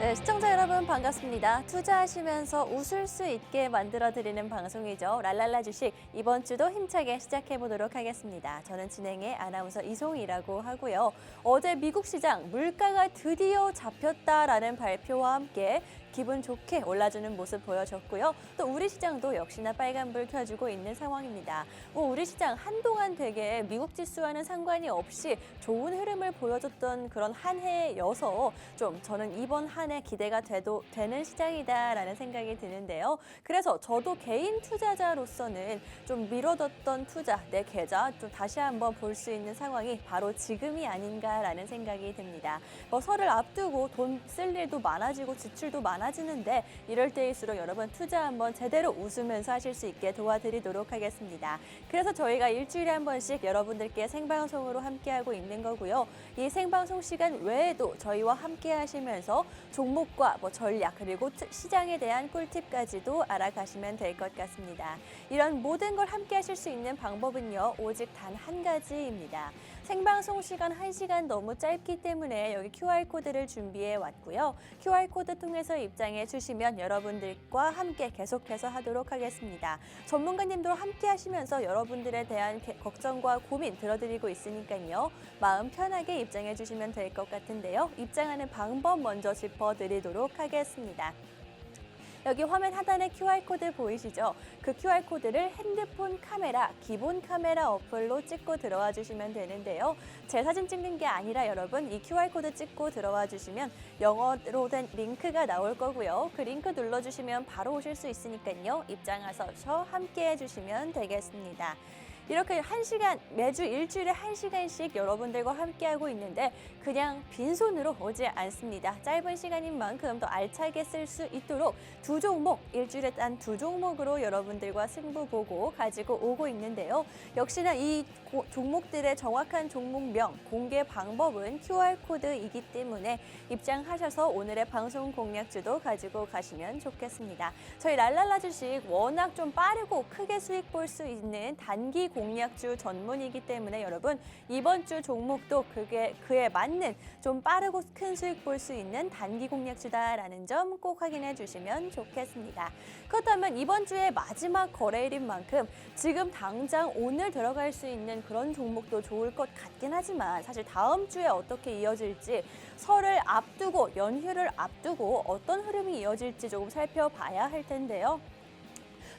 네, 시청자 여러분 반갑습니다. 투자하시면서 웃을 수 있게 만들어드리는 방송이죠. 랄랄라 주식, 이번 주도 힘차게 시작해보도록 하겠습니다. 저는 진행의 아나운서 이송이라고 하고요. 어제 미국 시장 물가가 드디어 잡혔다라는 발표와 함께 기분 좋게 올라주는 모습 보여줬고요. 또 우리 시장도 역시나 빨간불 켜주고 있는 상황입니다. 우리 시장 한동안 되게 미국 지수와는 상관이 없이 좋은 흐름을 보여줬던 그런 한 해여서 좀 저는 이번 한 해 기대가 되는 시장이다라는 생각이 드는데요. 그래서 저도 개인 투자자로서는 좀 미뤄뒀던 투자, 내 계좌 좀 다시 한번 볼 수 있는 상황이 바로 지금이 아닌가라는 생각이 듭니다. 설을 앞두고 돈 쓸 일도 많아지고 지출도 많아지는데 이럴 때일수록 여러분 투자 한번 제대로 웃으면서 하실 수 있게 도와드리도록 하겠습니다. 그래서 저희가 일주일에 한 번씩 여러분들께 생방송으로 함께하고 있는 거고요. 이 생방송 시간 외에도 저희와 함께 하시면서 종목과 전략 그리고 시장에 대한 꿀팁까지도 알아가시면 될 것 같습니다. 이런 모든 걸 함께 하실 수 있는 방법은요. 오직 단 한 가지입니다. 생방송 시간 1시간 너무 짧기 때문에 여기 QR코드를 준비해 왔고요. QR코드 통해서 입장해 주시면 여러분들과 함께 계속해서 하도록 하겠습니다. 전문가님도 함께 하시면서 여러분들에 대한 걱정과 고민 들어드리고 있으니까요. 마음 편하게 입장해 주시면 될 것 같은데요. 입장하는 방법 먼저 짚어드리도록 하겠습니다. 여기 화면 하단에 QR코드 보이시죠? 그 QR코드를 핸드폰 카메라, 기본 카메라 어플로 찍고 들어와 주시면 되는데요. 제 사진 찍는 게 아니라 여러분 이 QR코드 찍고 들어와 주시면 영어로 된 링크가 나올 거고요. 그 링크 눌러주시면 바로 오실 수 있으니까요. 입장하셔서 함께 해주시면 되겠습니다. 이렇게 1시간, 매주 일주일에 1시간씩 여러분들과 함께하고 있는데 그냥 빈손으로 오지 않습니다. 짧은 시간인 만큼 더 알차게 쓸 수 있도록 두 종목, 일주일에 단 두 종목으로 여러분들과 승부 보고 가지고 오고 있는데요. 역시나 이 종목들의 정확한 종목명, 공개 방법은 QR코드이기 때문에 입장하셔서 오늘의 방송 공략주도 가지고 가시면 좋겠습니다. 저희 랄랄라 주식 워낙 좀 빠르고 크게 수익 볼 수 있는 단기 공략주 전문이기 때문에 여러분 이번 주 종목도 그에 맞는 좀 빠르고 큰 수익 볼 수 있는 단기 공략주다라는 점 꼭 확인해 주시면 좋겠습니다. 그렇다면 이번 주의 마지막 거래일인 만큼 지금 당장 오늘 들어갈 수 있는 그런 종목도 좋을 것 같긴 하지만 사실 다음 주에 어떻게 이어질지 설을 앞두고 연휴를 앞두고 어떤 흐름이 이어질지 조금 살펴봐야 할 텐데요.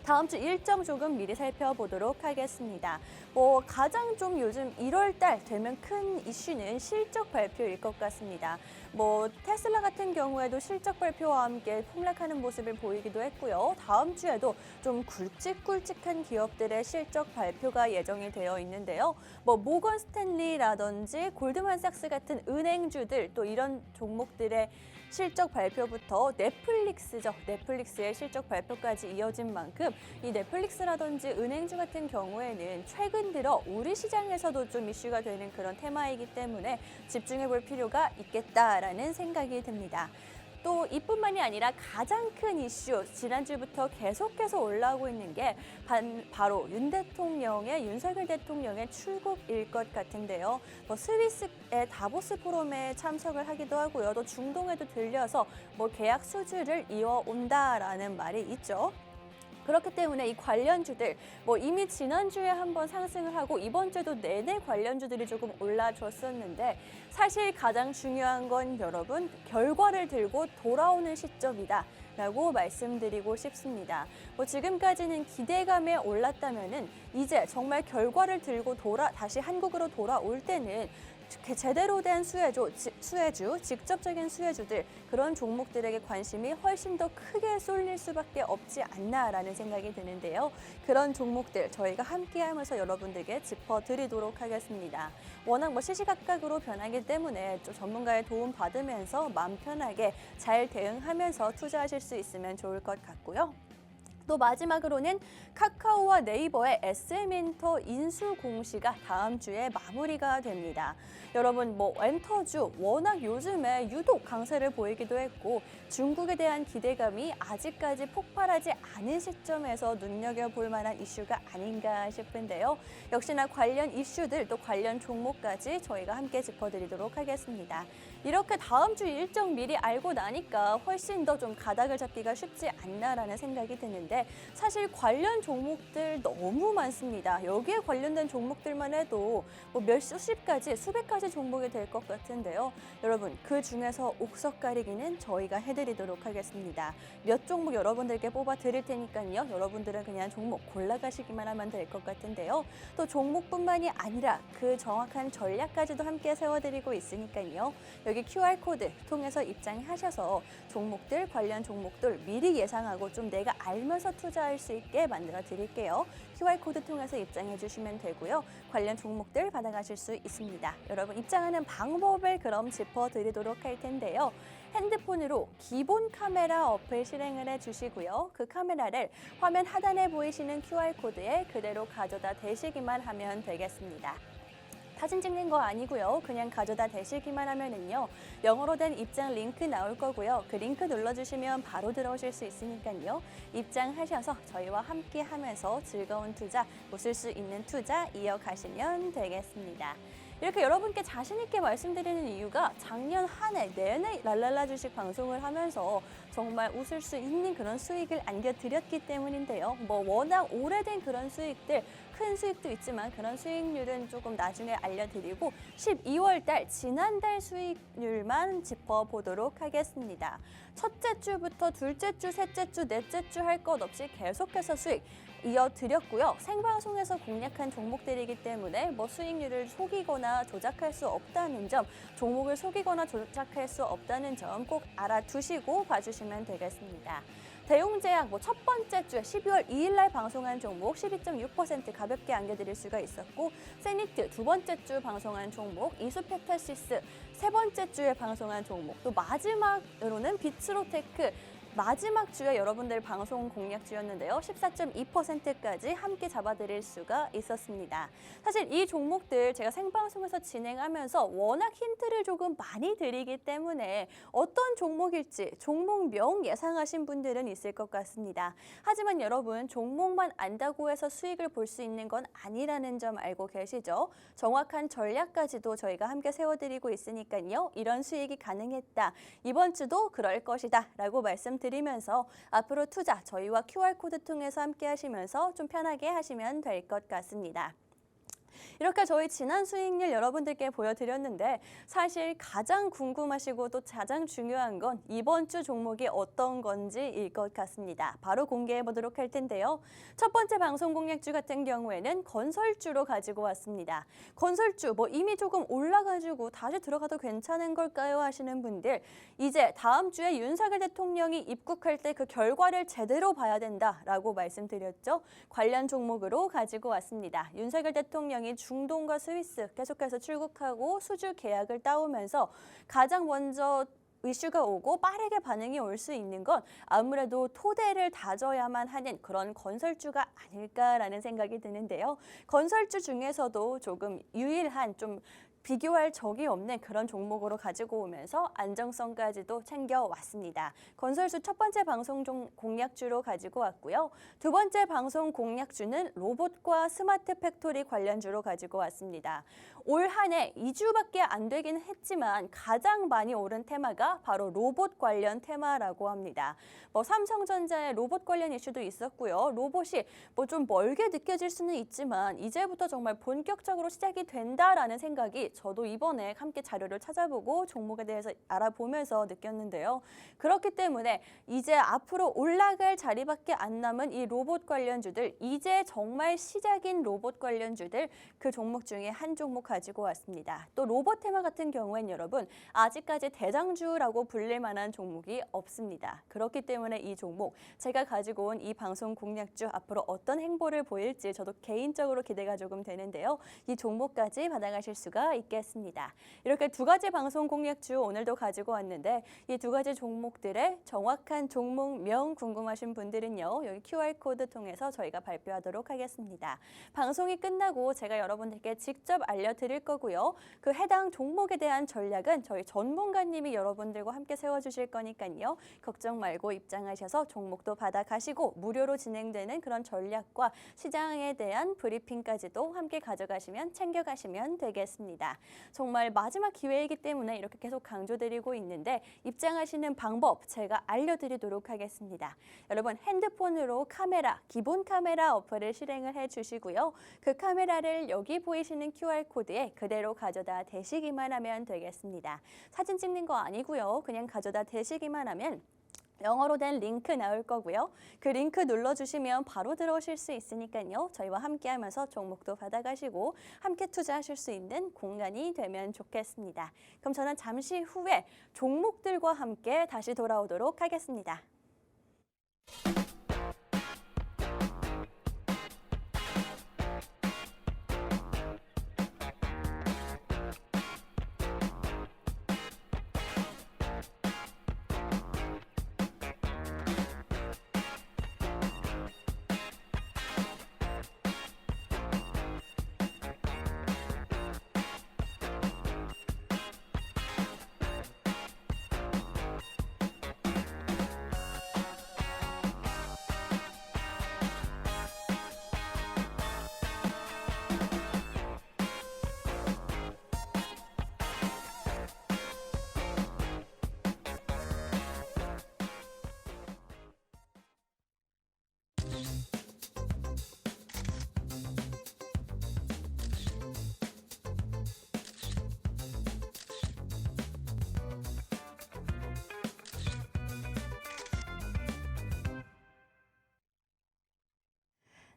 다음 주 일정 조금 미리 살펴보도록 하겠습니다. 가장 좀 요즘 1월 달 되면 큰 이슈는 실적 발표일 것 같습니다. 테슬라 같은 경우에도 실적 발표와 함께 폭락하는 모습을 보이기도 했고요. 다음 주에도 좀 굵직굵직한 기업들의 실적 발표가 예정이 되어 있는데요. 모건 스탠리라든지 골드만삭스 같은 은행주들 또 이런 종목들의 실적 발표부터 넷플릭스죠. 넷플릭스의 실적 발표까지 이어진 만큼 이 넷플릭스라든지 은행주 같은 경우에는 최근 들어 우리 시장에서도 좀 이슈가 되는 그런 테마이기 때문에 집중해 볼 필요가 있겠다라는 생각이 듭니다. 또 이뿐만이 아니라 가장 큰 이슈, 지난주부터 계속해서 올라오고 있는 게 바로 윤석열 대통령의 출국일 것 같은데요. 스위스의 다보스 포럼에 참석을 하기도 하고요. 또 중동에도 들려서 계약 수주를 이어온다라는 말이 있죠. 그렇기 때문에 이 관련주들 이미 지난주에 한번 상승을 하고 이번 주에도 내내 관련주들이 조금 올라줬었는데 사실 가장 중요한 건 여러분 결과를 들고 돌아오는 시점이다. 라고 말씀드리고 싶습니다. 지금까지는 기대감에 올랐다면은 이제 정말 결과를 들고 다시 한국으로 돌아올 때는 제대로 된 수혜주, 직접적인 수혜주들 그런 종목들에게 관심이 훨씬 더 크게 쏠릴 수밖에 없지 않나라는 생각이 드는데요. 그런 종목들 저희가 함께하면서 여러분들께 짚어드리도록 하겠습니다. 워낙 시시각각으로 변하기 때문에 좀 전문가의 도움 받으면서 마음 편하게 잘 대응하면서 투자하실 수 있으면 좋을 것 같고요. 또 마지막으로는 카카오와 네이버의 SM엔터 인수 공시가 다음 주에 마무리가 됩니다. 여러분 엔터주 워낙 요즘에 유독 강세를 보이기도 했고 중국에 대한 기대감이 아직까지 폭발하지 않은 시점에서 눈여겨볼 만한 이슈가 아닌가 싶은데요. 역시나 관련 이슈들 또 관련 종목까지 저희가 함께 짚어드리도록 하겠습니다. 이렇게 다음 주 일정 미리 알고 나니까 훨씬 더 좀 가닥을 잡기가 쉽지 않나라는 생각이 드는데 사실 관련 종목들 너무 많습니다. 여기에 관련된 종목들만 해도 몇십 가지, 수백 가지 종목이 될 것 같은데요. 여러분 그 중에서 옥석 가리기는 저희가 해드리도록 하겠습니다. 몇 종목 여러분들께 뽑아 드릴 테니까요. 여러분들은 그냥 종목 골라가시기만 하면 될 것 같은데요. 또 종목뿐만이 아니라 그 정확한 전략까지도 함께 세워드리고 있으니까요. 여기 QR코드 통해서 입장하셔서 종목들, 관련 종목들 미리 예상하고 좀 내가 알면서 투자할 수 있게 만들어 드릴게요. QR코드 통해서 입장해 주시면 되고요. 관련 종목들 받아가실 수 있습니다. 여러분 입장하는 방법을 그럼 짚어드리도록 할 텐데요. 핸드폰으로 기본 카메라 어플 실행을 해주시고요. 그 카메라를 화면 하단에 보이시는 QR코드에 그대로 가져다 대시기만 하면 되겠습니다. 사진 찍는 거 아니고요. 그냥 가져다 대시기만 하면은요. 영어로 된 입장 링크 나올 거고요. 그 링크 눌러주시면 바로 들어오실 수 있으니까요. 입장하셔서 저희와 함께 하면서 즐거운 투자, 웃을 수 있는 투자 이어가시면 되겠습니다. 이렇게 여러분께 자신 있게 말씀드리는 이유가 작년 한 해 내내 랄랄라 주식 방송을 하면서 정말 웃을 수 있는 그런 수익을 안겨드렸기 때문인데요. 워낙 오래된 그런 수익들, 큰 수익도 있지만 그런 수익률은 조금 나중에 알려드리고 12월 달, 지난달 수익률만 짚어보도록 하겠습니다. 첫째 주부터 둘째 주, 셋째 주, 넷째 주 할 것 없이 계속해서 수익 이어드렸고요. 생방송에서 공략한 종목들이기 때문에 수익률을 속이거나 조작할 수 없다는 점, 종목을 속이거나 조작할 수 없다는 점 꼭 알아두시고 봐주시면 되겠습니다. 대웅제약 첫 번째 주에 12월 2일 날 방송한 종목 12.6% 가볍게 안겨드릴 수가 있었고 세니트 두 번째 주 방송한 종목 이수페타시스 세 번째 주에 방송한 종목 또 마지막으로는 비츠로테크 마지막 주에 여러분들 방송 공략주였는데요. 14.2%까지 함께 잡아드릴 수가 있었습니다. 사실 이 종목들 제가 생방송에서 진행하면서 워낙 힌트를 조금 많이 드리기 때문에 어떤 종목일지 종목명 예상하신 분들은 있을 것 같습니다. 하지만 여러분 종목만 안다고 해서 수익을 볼 수 있는 건 아니라는 점 알고 계시죠? 정확한 전략까지도 저희가 함께 세워드리고 있으니까요. 이런 수익이 가능했다. 이번 주도 그럴 것이다. 라고 말씀드리면서 앞으로 투자 저희와 QR코드 통해서 함께 하시면서 좀 편하게 하시면 될 것 같습니다. 이렇게 저희 지난 수익률 여러분들께 보여드렸는데 사실 가장 궁금하시고 또 가장 중요한 건 이번 주 종목이 어떤 건지일 것 같습니다. 바로 공개해 보도록 할 텐데요. 첫 번째 방송 공략주 같은 경우에는 건설주로 가지고 왔습니다. 건설주 이미 조금 올라가지고 다시 들어가도 괜찮은 걸까요 하시는 분들 이제 다음 주에 윤석열 대통령이 입국할 때 그 결과를 제대로 봐야 된다라고 말씀드렸죠. 관련 종목으로 가지고 왔습니다. 윤석열 대통령이 중동과 스위스 계속해서 출국하고 수주 계약을 따오면서 가장 먼저 이슈가 오고 빠르게 반응이 올 수 있는 건 아무래도 토대를 다져야만 하는 그런 건설주가 아닐까라는 생각이 드는데요. 건설주 중에서도 조금 유일한 좀 비교할 적이 없는 그런 종목으로 가지고 오면서 안정성까지도 챙겨왔습니다. 건설주 첫 번째 방송 공략주로 가지고 왔고요. 두 번째 방송 공략주는 로봇과 스마트 팩토리 관련주로 가지고 왔습니다. 올 한 해 2주밖에 안 되긴 했지만 가장 많이 오른 테마가 바로 로봇 관련 테마라고 합니다. 삼성전자의 로봇 관련 이슈도 있었고요. 로봇이 좀 멀게 느껴질 수는 있지만 이제부터 정말 본격적으로 시작이 된다라는 생각이 저도 이번에 함께 자료를 찾아보고 종목에 대해서 알아보면서 느꼈는데요. 그렇기 때문에 이제 앞으로 올라갈 자리밖에 안 남은 이 로봇 관련주들, 이제 정말 시작인 로봇 관련주들 그 종목 중에 한 종목 가지고 왔습니다. 또 로봇 테마 같은 경우엔 여러분 아직까지 대장주라고 불릴 만한 종목이 없습니다. 그렇기 때문에 이 종목 제가 가지고 온 이 방송 공략주 앞으로 어떤 행보를 보일지 저도 개인적으로 기대가 조금 되는데요. 이 종목까지 받아가실 수가 있겠습니다. 이렇게 두 가지 방송 공략주 오늘도 가지고 왔는데 이 두 가지 종목들의 정확한 종목명 궁금하신 분들은요. 여기 QR코드 통해서 저희가 발표하도록 하겠습니다. 방송이 끝나고 제가 여러분들께 직접 알려드릴 거고요. 그 해당 종목에 대한 전략은 저희 전문가님이 여러분들과 함께 세워주실 거니까요. 걱정 말고 입장하셔서 종목도 받아가시고 무료로 진행되는 그런 전략과 시장에 대한 브리핑까지도 함께 가져가시면 챙겨가시면 되겠습니다. 정말 마지막 기회이기 때문에 이렇게 계속 강조드리고 있는데 입장하시는 방법 제가 알려드리도록 하겠습니다. 여러분 핸드폰으로 카메라, 기본 카메라 어플을 실행을 해주시고요. 그 카메라를 여기 보이시는 QR코드에 그대로 가져다 대시기만 하면 되겠습니다. 사진 찍는 거 아니고요. 그냥 가져다 대시기만 하면 영어로 된 링크 나올 거고요. 그 링크 눌러주시면 바로 들어오실 수 있으니까요. 저희와 함께 하면서 종목도 받아가시고 함께 투자하실 수 있는 공간이 되면 좋겠습니다. 그럼 저는 잠시 후에 종목들과 함께 다시 돌아오도록 하겠습니다.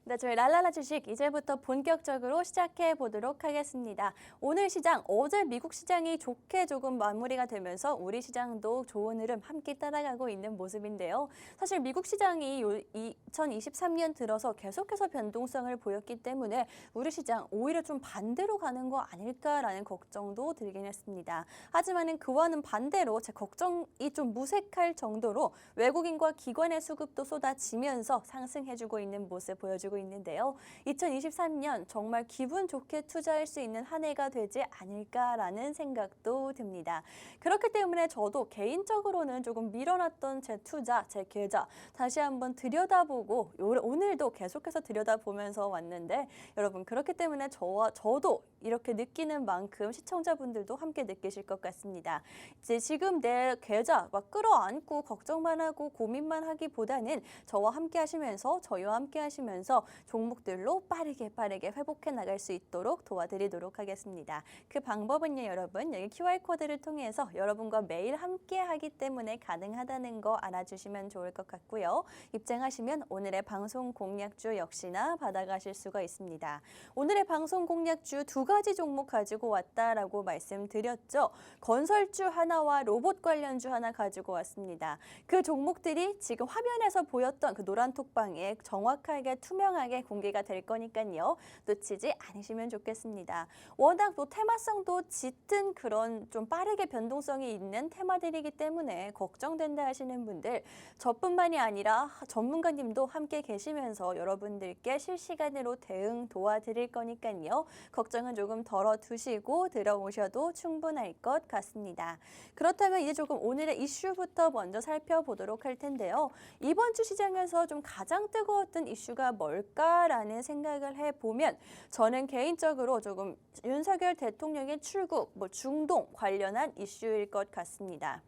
네, 저희 랄랄라 주식 이제부터 본격적으로 시작해 보도록 하겠습니다. 오늘 시장, 어제 미국 시장이 좋게 조금 마무리가 되면서 우리 시장도 좋은 흐름 함께 따라가고 있는 모습인데요. 사실 미국 시장이 2023년 들어서 계속해서 변동성을 보였기 때문에 우리 시장 오히려 좀 반대로 가는 거 아닐까라는 걱정도 들긴 했습니다. 하지만은 그와는 반대로 제 걱정이 좀 무색할 정도로 외국인과 기관의 수급도 쏟아지면서 상승해주고 있는 모습 보여주고 있는데요. 2023년 정말 기분 좋게 투자할 수 있는 한 해가 되지 않을까라는 생각도 듭니다. 그렇기 때문에 저도 개인적으로는 조금 밀어놨던 제 투자, 제 계좌 다시 한번 들여다보고 오늘도 계속해서 들여다보면서 왔는데 여러분 그렇기 때문에 저도 이렇게 느끼는 만큼 시청자분들도 함께 느끼실 것 같습니다. 이제 지금 내 계좌 막 끌어안고 걱정만 하고 고민만 하기보다는 저와 함께 하시면서 저희와 함께 하시면서 종목들로 빠르게 회복해 나갈 수 있도록 도와드리도록 하겠습니다. 그 방법은요, 여러분 여기 QR코드를 통해서 여러분과 매일 함께 하기 때문에 가능하다는 거 알아주시면 좋을 것 같고요. 입장하시면 오늘의 방송 공략주 역시나 받아가실 수가 있습니다. 오늘의 방송 공략주 두 가지 종목 가지고 왔다라고 말씀드렸죠. 건설주 하나와 로봇 관련주 하나 가지고 왔습니다. 그 종목들이 지금 화면에서 보였던 그 노란 톡방에 정확하게 투명하게 공개가 될 거니까요. 놓치지 않으시면 좋겠습니다. 워낙 또 테마성도 짙은 그런 좀 빠르게 변동성이 있는 테마들이기 때문에 걱정된다 하시는 분들 저뿐만이 아니라 전문가님도 함께 계시면서 여러분들께 실시간으로 대응 도와드릴 거니까요. 걱정은 조금 덜어두시고 들어오셔도 충분할 것 같습니다. 그렇다면 이제 조금 오늘의 이슈부터 먼저 살펴보도록 할 텐데요. 이번 주 시장에서 좀 가장 뜨거웠던 이슈가 뭘까라는 생각을 해보면 저는 개인적으로 조금 윤석열 대통령의 출국, 중동 관련한 이슈일 것 같습니다.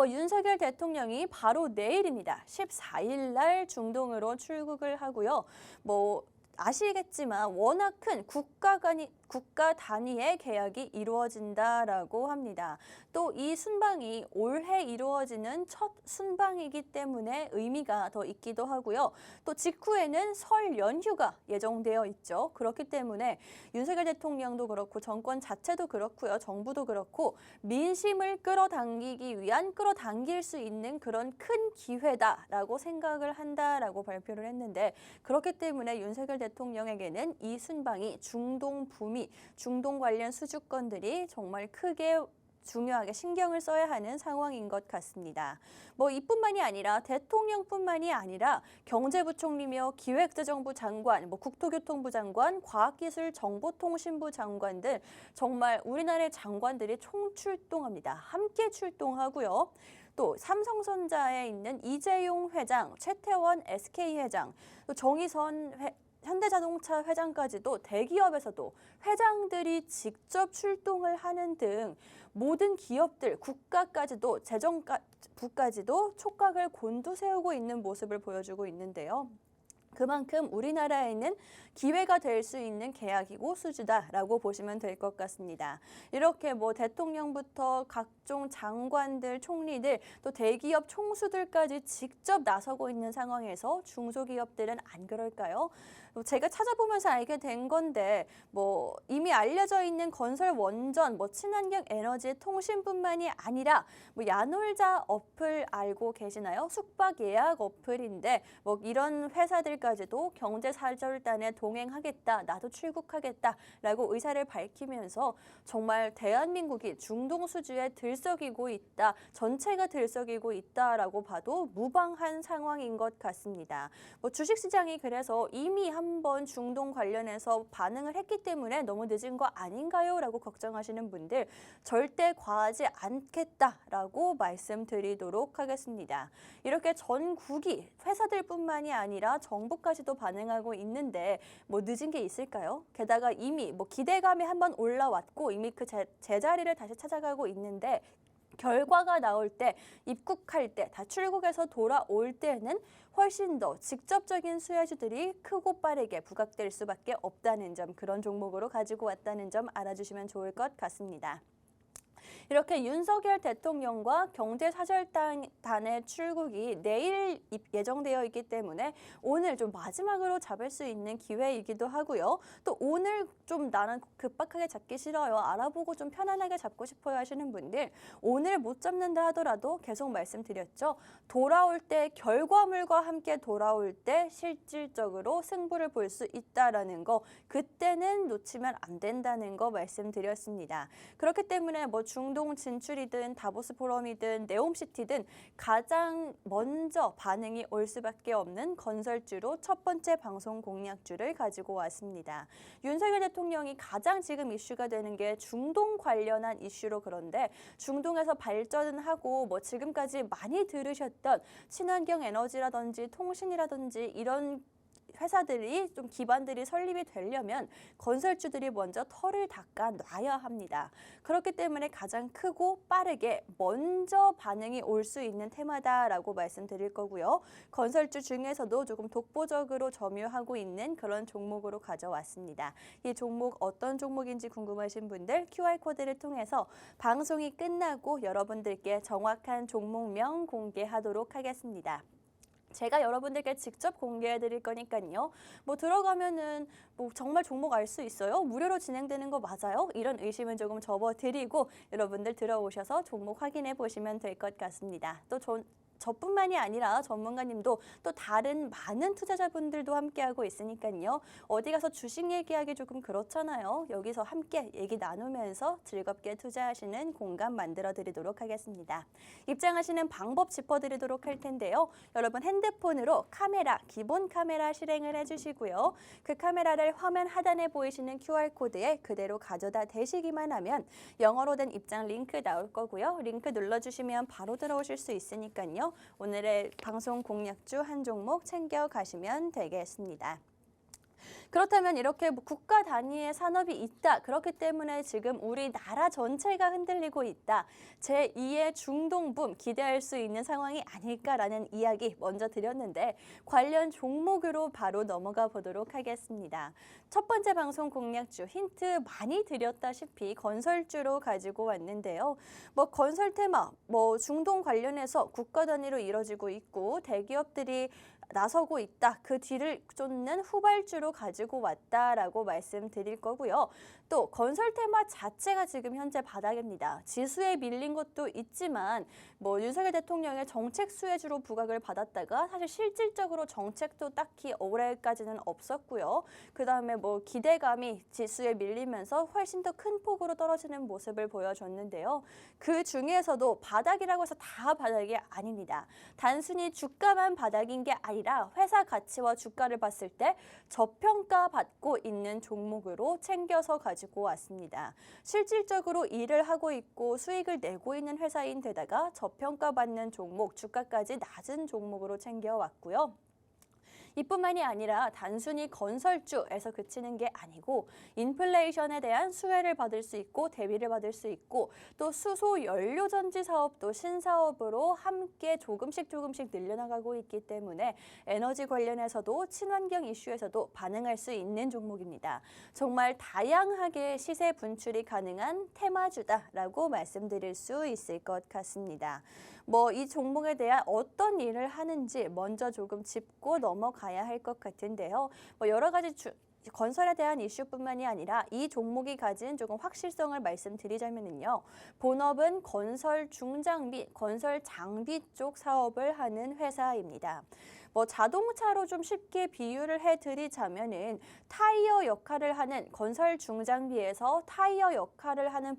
윤석열 대통령이 바로 내일입니다. 14일 날 중동으로 출국을 하고요. 아시겠지만 워낙 큰 국가 간의 국가 단위의 계약이 이루어진다라고 합니다. 또 이 순방이 올해 이루어지는 첫 순방이기 때문에 의미가 더 있기도 하고요. 또 직후에는 설 연휴가 예정되어 있죠. 그렇기 때문에 윤석열 대통령도 그렇고 정권 자체도 그렇고요. 정부도 그렇고 민심을 끌어당길 수 있는 그런 큰 기회다라고 생각을 한다라고 발표를 했는데 그렇기 때문에 윤석열 대통령에게는 이 순방이 중동 부미, 중동 관련 수주권들이 정말 크게 중요하게 신경을 써야 하는 상황인 것 같습니다. 뭐 이뿐만이 아니라 대통령뿐만이 아니라 경제부총리며 기획재정부 장관, 국토교통부 장관, 과학기술정보통신부 장관 등 정말 우리나라의 장관들이 총출동합니다. 함께 출동하고요. 또 삼성전자에 있는 이재용 회장, 최태원 SK 회장, 또 정의선 현대자동차 회장까지도 대기업에서도 회장들이 직접 출동을 하는 등 모든 기업들, 국가까지도 재정부까지도 촉각을 곤두세우고 있는 모습을 보여주고 있는데요. 그만큼 우리나라에는 기회가 될 수 있는 계약이고 수주다라고 보시면 될 것 같습니다. 이렇게 뭐 대통령부터 각종 장관들, 총리들, 또 대기업 총수들까지 직접 나서고 있는 상황에서 중소기업들은 안 그럴까요? 제가 찾아보면서 알게 된 건데 뭐 이미 알려져 있는 건설 원전, 친환경 에너지 통신뿐만이 아니라 야놀자 어플 알고 계시나요? 숙박 예약 어플인데 이런 회사들까지도 경제사절단에 동행하겠다, 나도 출국하겠다라고 의사를 밝히면서 정말 대한민국이 중동 수주에 들썩이고 있다, 전체가 들썩이고 있다라고 봐도 무방한 상황인 것 같습니다. 주식시장이 그래서 이미 한번 중동 관련해서 반응을 했기 때문에 너무 늦은 거 아닌가요? 라고 걱정하시는 분들 절대 과하지 않겠다라고 말씀드리도록 하겠습니다. 이렇게 전국이 회사들뿐만이 아니라 정부까지도 반응하고 있는데 늦은 게 있을까요? 게다가 이미 기대감이 한번 올라왔고 이미 그 제자리를 다시 찾아가고 있는데 결과가 나올 때, 입국할 때, 다 출국해서 돌아올 때는 훨씬 더 직접적인 수혜주들이 크고 빠르게 부각될 수밖에 없다는 점, 그런 종목으로 가지고 왔다는 점 알아주시면 좋을 것 같습니다. 이렇게 윤석열 대통령과 경제사절단의 출국이 내일 예정되어 있기 때문에 오늘 좀 마지막으로 잡을 수 있는 기회이기도 하고요. 또 오늘 좀 나는 급박하게 잡기 싫어요. 알아보고 좀 편안하게 잡고 싶어요 하시는 분들 오늘 못 잡는다 하더라도 계속 말씀드렸죠. 돌아올 때 결과물과 함께 돌아올 때 실질적으로 승부를 볼 수 있다라는 거 그때는 놓치면 안 된다는 거 말씀드렸습니다. 그렇기 때문에 중동 진출이든 다보스 포럼이든 네옴시티든 가장 먼저 반응이 올 수밖에 없는 건설주로 첫 번째 방송 공략주를 가지고 왔습니다. 윤석열 대통령이 가장 지금 이슈가 되는 게 중동 관련한 이슈로 그런데 중동에서 발전하고 지금까지 많이 들으셨던 친환경 에너지라든지 통신이라든지 이런 회사들이 좀 기반들이 설립이 되려면 건설주들이 먼저 털을 닦아 놔야 합니다. 그렇기 때문에 가장 크고 빠르게 먼저 반응이 올 수 있는 테마다라고 말씀드릴 거고요. 건설주 중에서도 조금 독보적으로 점유하고 있는 그런 종목으로 가져왔습니다. 이 종목 어떤 종목인지 궁금하신 분들 QR코드를 통해서 방송이 끝나고 여러분들께 정확한 종목명 공개하도록 하겠습니다. 제가 여러분들께 직접 공개해 드릴 거니까요. 들어가면은 정말 종목 알 수 있어요? 무료로 진행되는 거 맞아요? 이런 의심은 조금 접어드리고 여러분들 들어오셔서 종목 확인해 보시면 될 것 같습니다. 또 저뿐만이 아니라 전문가님도 또 다른 많은 투자자분들도 함께하고 있으니까요. 어디 가서 주식 얘기하기 조금 그렇잖아요. 여기서 함께 얘기 나누면서 즐겁게 투자하시는 공간 만들어 드리도록 하겠습니다. 입장하시는 방법 짚어드리도록 할 텐데요. 여러분 핸드폰으로 기본 카메라 실행을 해주시고요. 그 카메라를 화면 하단에 보이시는 QR코드에 그대로 가져다 대시기만 하면 영어로 된 입장 링크 나올 거고요. 링크 눌러주시면 바로 들어오실 수 있으니까요. 오늘의 방송 공략주 한 종목 챙겨가시면 되겠습니다. 그렇다면 이렇게 뭐 국가 단위의 산업이 있다. 그렇기 때문에 지금 우리나라 전체가 흔들리고 있다. 제2의 중동붐 기대할 수 있는 상황이 아닐까라는 이야기 먼저 드렸는데 관련 종목으로 바로 넘어가 보도록 하겠습니다. 첫 번째 방송 공략주 힌트 많이 드렸다시피 건설주로 가지고 왔는데요. 뭐 건설 테마, 뭐 중동 관련해서 국가 단위로 이뤄지고 있고 대기업들이 나서고 있다. 그 뒤를 쫓는 후발주로 가지고 왔다라고 말씀드릴 거고요. 또 건설 테마 자체가 지금 현재 바닥입니다. 지수에 밀린 것도 있지만 뭐 윤석열 대통령의 정책 수혜주로 부각을 받았다가 사실 실질적으로 정책도 딱히 올해까지는 없었고요. 그다음에 뭐 기대감이 지수에 밀리면서 훨씬 더 큰 폭으로 떨어지는 모습을 보여줬는데요. 그 중에서도 바닥이라고 해서 다 바닥이 아닙니다. 단순히 주가만 바닥인 게 아니라 회사 가치와 주가를 봤을 때 저평가받고 있는 종목으로 챙겨서 가지고 왔습니다. 실질적으로 일을 하고 있고 수익을 내고 있는 회사인데다가 저평가받는 종목, 주가까지 낮은 종목으로 챙겨왔고요. 이뿐만이 아니라 단순히 건설주에서 그치는 게 아니고 인플레이션에 대한 수혜를 받을 수 있고 대비를 받을 수 있고 또 수소 연료 전지 사업도 신사업으로 함께 조금씩 늘려나가고 있기 때문에 에너지 관련해서도 친환경 이슈에서도 반응할 수 있는 종목입니다. 정말 다양하게 시세 분출이 가능한 테마주다라고 말씀드릴 수 있을 것 같습니다. 뭐 이 종목에 대한 어떤 일을 하는지 먼저 조금 짚고 넘어가야 할 것 같은데요. 뭐 여러 가지 건설에 대한 이슈뿐만이 아니라 이 종목이 가진 조금 확실성을 말씀드리자면요. 본업은 건설 중장비, 건설 장비 쪽 사업을 하는 회사입니다. 뭐 자동차로 좀 쉽게 비유를 해드리자면은 타이어 역할을 하는 건설 중장비에서 타이어 역할을 하는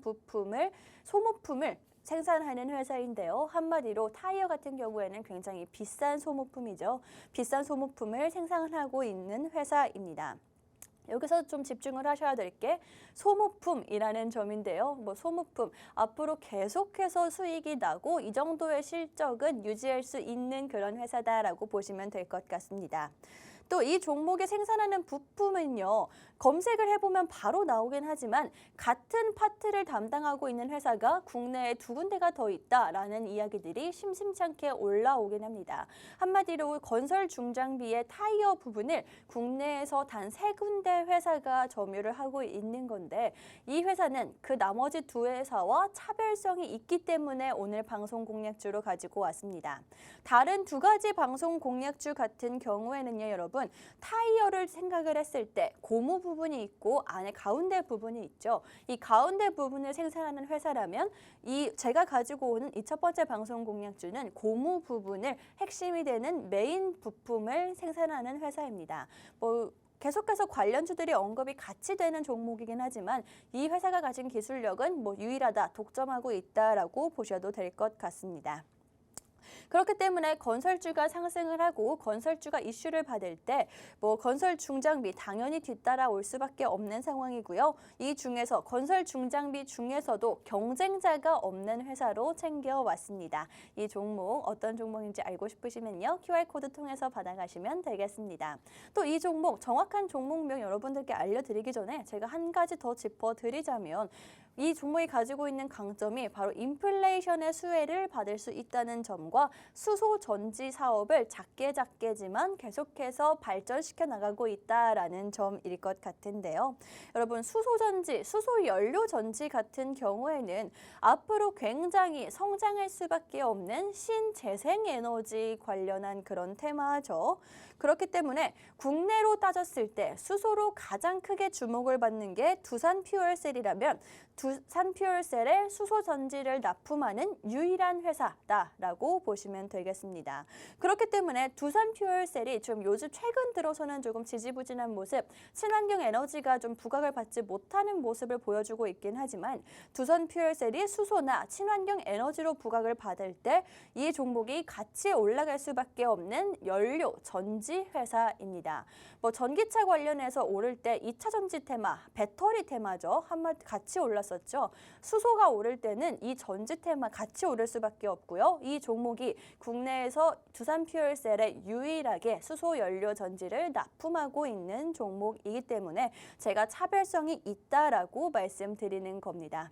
소모품을 생산하는 회사인데요. 한마디로 타이어 같은 경우에는 굉장히 비싼 소모품이죠. 비싼 소모품을 생산하고 있는 회사입니다. 여기서 좀 집중을 하셔야 될 게 소모품이라는 점인데요. 뭐 소모품 앞으로 계속해서 수익이 나고 이 정도의 실적은 유지할 수 있는 그런 회사다라고 보시면 될 것 같습니다. 또 이 종목에 생산하는 부품은요. 검색을 해보면 바로 나오긴 하지만 같은 파트를 담당하고 있는 회사가 국내에 2군데가 더 있다라는 이야기들이 심심찮게 올라오긴 합니다. 한마디로 건설 중장비의 타이어 부분을 국내에서 단 3군데 회사가 점유를 하고 있는 건데 이 회사는 그 나머지 2회사와 차별성이 있기 때문에 오늘 방송 공략주로 가지고 왔습니다. 다른 2가지 방송 공략주 같은 경우에는요, 여러분 타이어를 생각을 했을 때 고무 부분이 있고 안에 가운데 부분이 있죠. 이 가운데 부분을 생산하는 회사라면 제가 가지고 오는 이 첫 번째 방송 공략주는 고무 부분을 핵심이 되는 메인 부품을 생산하는 회사입니다. 뭐 계속해서 관련주들이 언급이 같이 되는 종목이긴 하지만 이 회사가 가진 기술력은 뭐 유일하다, 독점하고 있다라고 보셔도 될 것 같습니다. 그렇기 때문에 건설주가 상승을 하고 건설주가 이슈를 받을 때 뭐 건설 중장비 당연히 뒤따라올 수밖에 없는 상황이고요. 이 중에서 건설 중장비 중에서도 경쟁자가 없는 회사로 챙겨왔습니다. 이 종목 어떤 종목인지 알고 싶으시면요. QR코드 통해서 받아가시면 되겠습니다. 또 이 종목 정확한 종목명 여러분들께 알려드리기 전에 제가 한 가지 더 짚어드리자면 이 종목이 가지고 있는 강점이 바로 인플레이션의 수혜를 받을 수 있다는 점과 수소 전지 사업을 작게지만 계속해서 발전시켜 나가고 있다라는 점일 것 같은데요. 여러분 수소 전지, 수소 연료 전지 같은 경우에는 앞으로 굉장히 성장할 수밖에 없는 신재생 에너지 관련한 그런 테마죠. 그렇기 때문에 국내로 따졌을 때 수소로 가장 크게 주목을 받는 게 두산퓨얼셀이라면 두산퓨얼셀에 수소 전지를 납품하는 유일한 회사다라고 보시면 되겠습니다. 그렇기 때문에 두산퓨얼셀이 좀 요즘 최근 들어서는 조금 지지부진한 모습, 친환경 에너지가 좀 부각을 받지 못하는 모습을 보여주고 있긴 하지만 두산퓨얼셀이 수소나 친환경 에너지로 부각을 받을 때 이 종목이 같이 올라갈 수밖에 없는 연료 전지 회사입니다. 뭐 전기차 관련해서 오를 때 2차 전지 테마, 배터리 테마죠. 한마디 같이 올랐었죠. 보였었죠. 수소가 오를 때는 이 전지 테마 같이 오를 수밖에 없고요. 이 종목이 국내에서 두산퓨얼셀에 유일하게 수소 연료 전지를 납품하고 있는 종목이기 때문에 제가 차별성이 있다라고 말씀드리는 겁니다.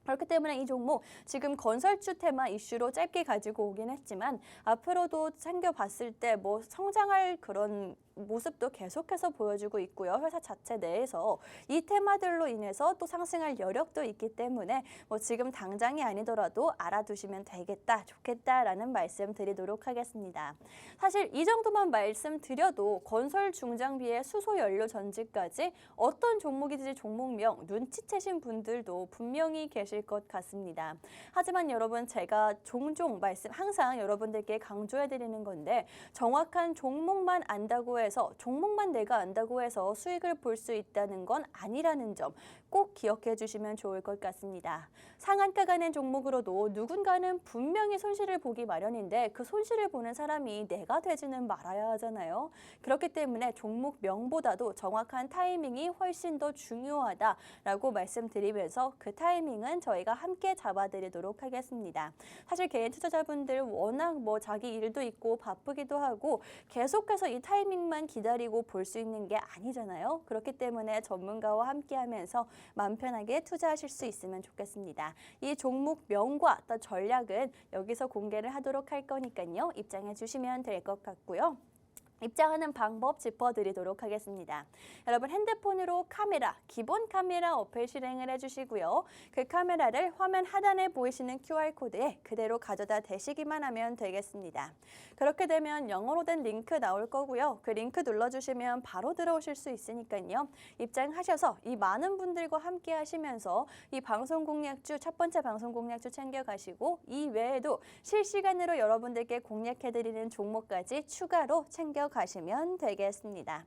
그렇기 때문에 이 종목 지금 건설주 테마 이슈로 짧게 가지고 오긴 했지만 앞으로도 챙겨봤을 때 뭐 성장할 그런 모습도 계속해서 보여주고 있고요. 회사 자체 내에서 이 테마들로 인해서 또 상승할 여력도 있기 때문에 뭐 지금 당장이 아니더라도 알아두시면 되겠다, 좋겠다라는 말씀 드리도록 하겠습니다. 사실 이 정도만 말씀드려도 건설 중장비의 수소 연료 전지까지 어떤 종목이든지 종목명 눈치채신 분들도 분명히 계실 것 같습니다. 하지만 여러분 제가 종종 항상 여러분들께 강조해드리는 건데 정확한 종목만 안다고 해서 종목만 내가 안다고 해서 수익을 볼 수 있다는 건 아니라는 점 꼭 기억해 주시면 좋을 것 같습니다. 상한가 가는 종목으로도 누군가는 분명히 손실을 보기 마련인데 그 손실을 보는 사람이 내가 되지는 말아야 하잖아요. 그렇기 때문에 종목명보다도 정확한 타이밍이 훨씬 더 중요하다라고 말씀드리면서 그 타이밍은 저희가 함께 잡아드리도록 하겠습니다. 사실 개인 투자자분들 워낙 뭐 자기 일도 있고 바쁘기도 하고 계속해서 이 타이밍만 기다리고 볼 수 있는 게 아니잖아요. 그렇기 때문에 전문가와 함께하면서 마음 편하게 투자하실 수 있으면 좋겠습니다. 이 종목명과 또 전략은 여기서 공개를 하도록 할 거니까요. 입장해 주시면 될 것 같고요. 입장하는 방법 짚어드리도록 하겠습니다. 여러분 핸드폰으로 카메라, 기본 카메라 어플 실행을 해주시고요. 그 카메라를 화면 하단에 보이시는 QR코드에 그대로 가져다 대시기만 하면 되겠습니다. 그렇게 되면 영어로 된 링크 나올 거고요. 그 링크 눌러주시면 바로 들어오실 수 있으니까요. 입장하셔서 이 많은 분들과 함께 하시면서 이 방송 공략주, 첫 번째 방송 공략주 챙겨가시고 이 외에도 실시간으로 여러분들께 공략해드리는 종목까지 추가로 챙겨가시면 되겠습니다.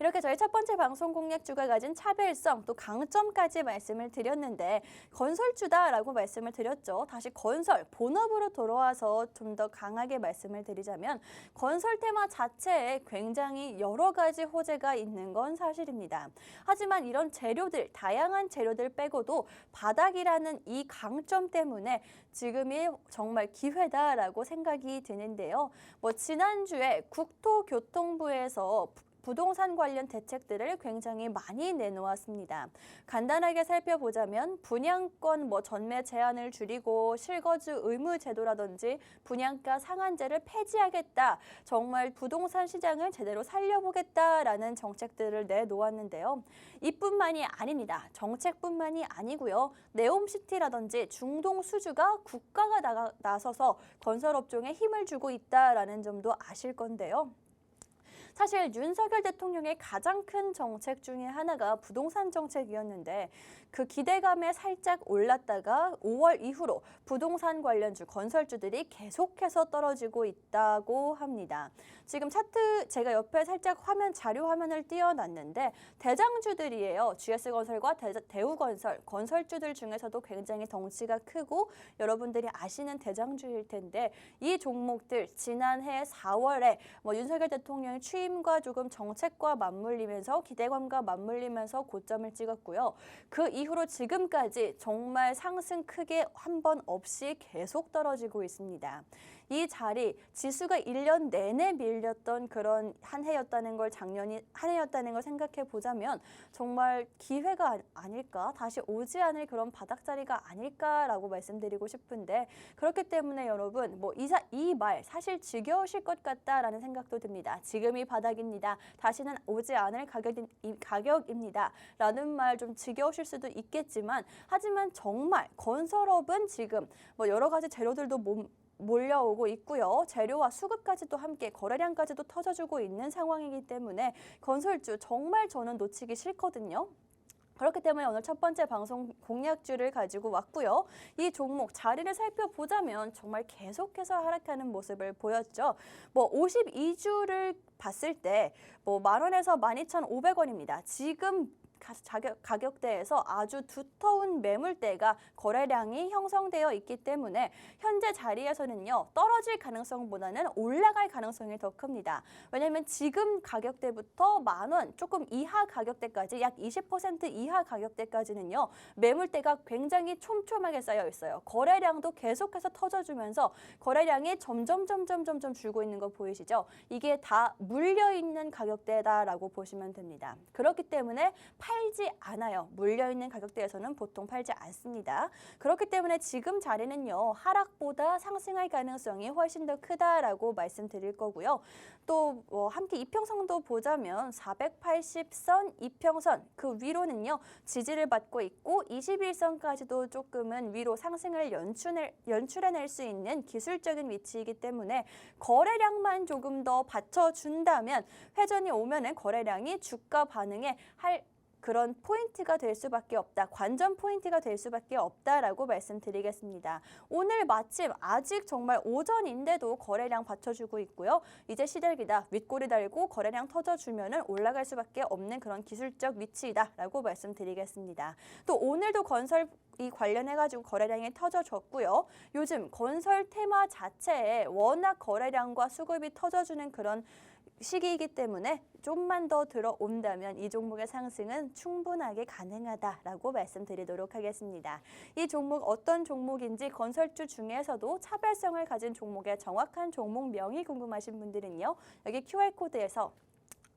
이렇게 저희 첫 번째 방송 공략주가 가진 차별성 또 강점까지 말씀을 드렸는데 건설주다라고 말씀을 드렸죠. 다시 건설, 본업으로 돌아와서 좀 더 강하게 말씀을 드리자면 건설 테마 자체에 굉장히 여러 가지 호재가 있는 건 사실입니다. 하지만 이런 재료들, 다양한 재료들 빼고도 바닥이라는 이 강점 때문에 지금이 정말 기회다라고 생각이 드는데요. 뭐 지난주에 국토교통부에서 부동산 관련 대책들을 굉장히 많이 내놓았습니다. 간단하게 살펴보자면 분양권 전매 제한을 줄이고 실거주 의무 제도라든지 분양가 상한제를 폐지하겠다. 정말 부동산 시장을 제대로 살려보겠다라는 정책들을 내놓았는데요. 이뿐만이 아닙니다. 정책뿐만이 아니고요. 네옴시티라든지 중동 수주가 국가가 나서서 건설업종에 힘을 주고 있다라는 점도 아실 건데요. 사실 윤석열 대통령의 가장 큰 정책 중에 하나가 부동산 정책이었는데 그 기대감에 살짝 올랐다가 5월 이후로 부동산 관련주, 건설주들이 계속해서 떨어지고 있다고 합니다. 지금 차트 제가 옆에 살짝 자료 화면을 띄워놨는데 대장주들이에요. GS건설과 대우건설, 건설주들 중에서도 굉장히 덩치가 크고 여러분들이 아시는 대장주일 텐데 이 종목들 지난해 4월에 윤석열 대통령의 취임과 조금 정책과 맞물리면서 기대감과 맞물리면서 고점을 찍었고요. 그 이후로 지금까지 정말 상승 크게 한 번 없이 계속 떨어지고 있습니다. 이 자리 지수가 1년 내내 밀렸던 그런 한 해였다는 걸 작년이 한 해였다는 걸 생각해 보자면 정말 기회가 아닐까, 다시 오지 않을 그런 바닥자리가 아닐까라고 말씀드리고 싶은데 그렇기 때문에 여러분 이 말 사실 지겨우실 것 같다라는 생각도 듭니다. 지금이 바닥입니다. 다시는 오지 않을 가격입니다. 라는 말 좀 지겨우실 수도 있겠지만 하지만 정말 건설업은 지금 여러 가지 재료들도 몰려오고 있고요. 재료와 수급까지도 함께 거래량까지도 터져주고 있는 상황이기 때문에 건설주 정말 저는 놓치기 싫거든요. 그렇기 때문에 오늘 첫 번째 방송 공략주를 가지고 왔고요. 이 종목 자리를 살펴보자면 정말 계속해서 하락하는 모습을 보였죠. 52주를 봤을 때 10,000원에서 12,500원입니다. 지금 가격대에서 아주 두터운 매물대가 거래량이 형성되어 있기 때문에 현재 자리에서는요, 떨어질 가능성보다는 올라갈 가능성이 더 큽니다. 왜냐하면 지금 가격대부터 10,000원 조금 이하 가격대까지 약 20% 이하 가격대까지는요, 매물대가 굉장히 촘촘하게 쌓여 있어요. 거래량도 계속해서 터져주면서 거래량이 점점 줄고 있는 거 보이시죠? 이게 다 물려있는 가격대다라고 보시면 됩니다. 그렇기 때문에 팔지 않아요. 물려있는 가격대에서는 보통 팔지 않습니다. 그렇기 때문에 지금 자리는요, 하락보다 상승할 가능성이 훨씬 더 크다라고 말씀드릴 거고요. 또 함께 이평선도 보자면 480선, 이평선 그 위로는요, 지지를 받고 있고 21선까지도 조금은 위로 상승을 연출해낼 수 있는 기술적인 위치이기 때문에 거래량만 조금 더 받쳐준다면 회전이 오면은 거래량이 주가 반응에 할 그런 포인트가 될 수밖에 없다. 관전 포인트가 될 수밖에 없다라고 말씀드리겠습니다. 오늘 마침 아직 정말 오전인데도 거래량 받쳐주고 있고요. 이제 시들기다. 윗꼬리 달고 거래량 터져주면은 올라갈 수밖에 없는 그런 기술적 위치이다라고 말씀드리겠습니다. 또 오늘도 건설 이 관련해가지고 거래량이 터져졌고요. 요즘 건설 테마 자체에 워낙 거래량과 수급이 터져주는 그런 시기이기 때문에 좀만 더 들어온다면 이 종목의 상승은 충분하게 가능하다라고 말씀드리도록 하겠습니다. 이 종목 어떤 종목인지 건설주 중에서도 차별성을 가진 종목의 정확한 종목명이 궁금하신 분들은요, 여기 QR코드에서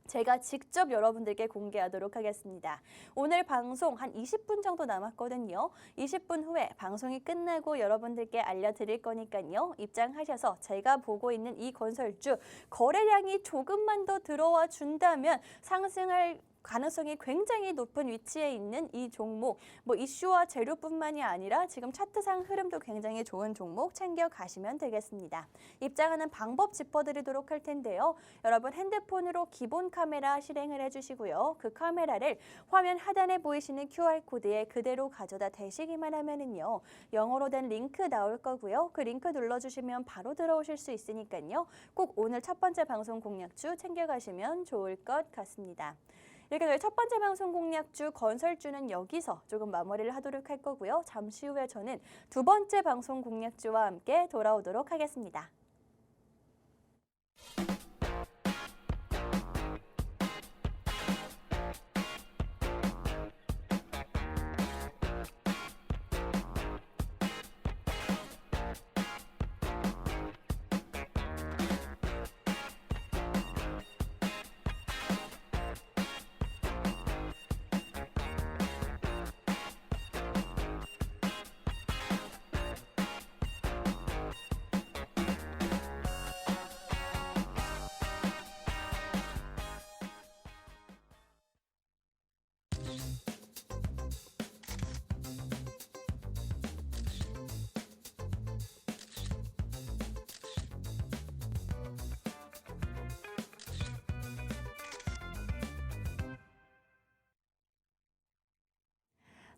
제가 직접 여러분들께 공개하도록 하겠습니다. 오늘 방송 한 20분 정도 남았거든요. 20분 후에 방송이 끝나고 여러분들께 알려드릴 거니까요. 입장하셔서 제가 보고 있는 이 건설주 거래량이 조금만 더 들어와 준다면 상승할 가능성이 굉장히 높은 위치에 있는 이 종목, 이슈와 재료뿐만이 아니라 지금 차트상 흐름도 굉장히 좋은 종목 챙겨가시면 되겠습니다. 입장하는 방법 짚어드리도록 할 텐데요. 여러분 핸드폰으로 기본 카메라 실행을 해주시고요. 그 카메라를 화면 하단에 보이시는 QR코드에 그대로 가져다 대시기만 하면은요, 영어로 된 링크 나올 거고요. 그 링크 눌러주시면 바로 들어오실 수 있으니까요. 꼭 오늘 첫 번째 방송 공략주 챙겨가시면 좋을 것 같습니다. 이렇게 저희 첫 번째 방송 공략주 건설주는 여기서 조금 마무리를 하도록 할 거고요. 잠시 후에 저는 두 번째 방송 공략주와 함께 돌아오도록 하겠습니다.